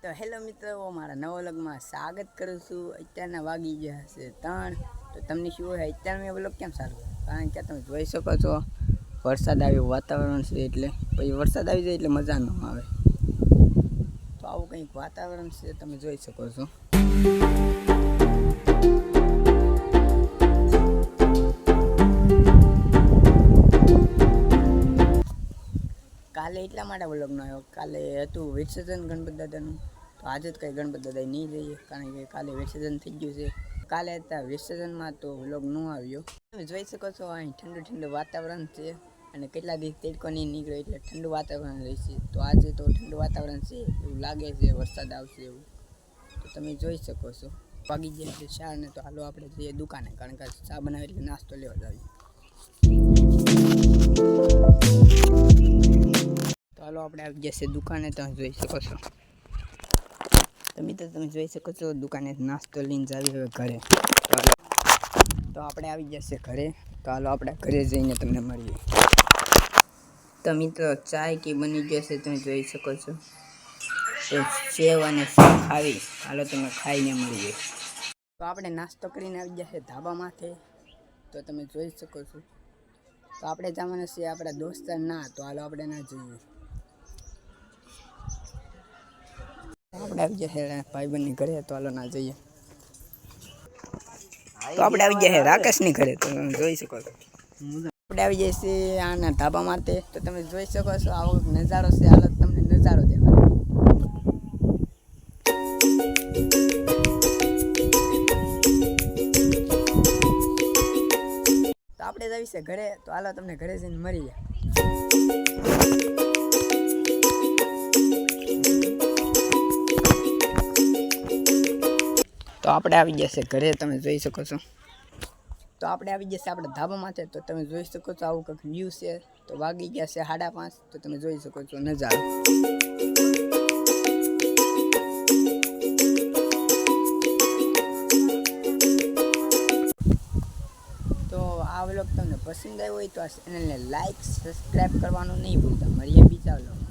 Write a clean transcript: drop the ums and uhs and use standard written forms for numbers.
તો હેલો મિત્રો, મારા નવા વ્લોગમાં સ્વાગત કરું છું। અત્યારના વાગી ગયા હશે 3। તો તમને શું હોય અત્યારે મેં વ્લોગ કેમ સારું? કારણ કે તમે જોઈ શકો છો વરસાદ આવ્યો, વાતાવરણ છે એટલે પછી વરસાદ આવી જાય એટલે મજા ન આવે। તો આવું કંઈક વાતાવરણ છે, તમે જોઈ શકો છો। કાલે એટલા માટે વ્લોગ ન આવ્યો, કાલે હતું વિસર્જન ગણપતિ દાદાનું। તો આજે જ કંઈ ગણપતિ દાદા નહીં જઈએ, કારણ કે કાલે વિસર્જન થઈ ગયું છે। કાલે હતા વિસર્જનમાં તો વ્લોગ ન આવ્યો। તમે જોઈ શકો છો અહીં ઠંડુ ઠંડુ વાતાવરણ છે અને કેટલા દિવસ તડકો નહીં નીકળે એટલે ઠંડુ વાતાવરણ રહેશે। તો આજે તો ઠંડુ વાતાવરણ છે, એવું લાગે છે વરસાદ આવશે એવું। તો તમે જોઈ શકો છો વાગી ગયા છે 4 ને। તો હાલો આપણે જઈએ દુકાને, કારણ કે ચા બનાવે એટલે નાસ્તો લેવા જ આવીએ। તો હાલો આપણે આવી ગયા છે દુકાને, તમે જોઈ શકો છો। તમે જોઈ શકો છો દુકાને નાસ્તો લઈને જાવી હવે ઘરે। તો આપણે આવી ગયા છે ઘરે। તો હાલો આપણે ઘરે જઈને તમને મળીએ। તો મિત્રો ચાય કે બની ગયા છે, તમે જોઈ શકો છો। તો સેવ અને શાક ખાવી, હાલો તમે ખાઈને મળીએ। તો આપણે નાસ્તો કરીને આવી ગયા છે ધાબામાંથી, તો તમે જોઈ શકો છો। તો આપણે જવાના છીએ આપણા દોસ્તાર ના, તો હાલો આપણે ના જઈએ। આપણે આવી ગયા છે ભાઈબંધની ઘરે, તો હાલો ના જઈએ। તો આપણે આવી ગયા છે રાકેશની ઘરે, તો તમે જોઈ શકો છો। આપણે આવી જાય છે આના ધાબા માટે, તો તમે જોઈ શકો છો આવો નજારો છે। હાલો તમને નજારો દેખાડો। તો આપણે જઈએ છે ઘરે, તો હાલો તમને ઘરે જઈને મળીએ। તો આપણે આવી ગયા છે ઘરે, તમે જોઈ શકો છો। તો આપણે આવી ગયા છે આપણે ધાબામાંથી, તો તમે જોઈ શકો છો આવું કંઈક વ્યૂ છે। તો વાગી ગયા છે 5:30, તો તમે જોઈ શકો છો નજારો। તો આ વ્લોગ તમને પસંદ આવ્યો હોય તો આ ચેનલને લાઈક સબસ્ક્રાઈબ કરવાનું નહીં ભૂલતા। મળીએ બીજા વ્લોગ।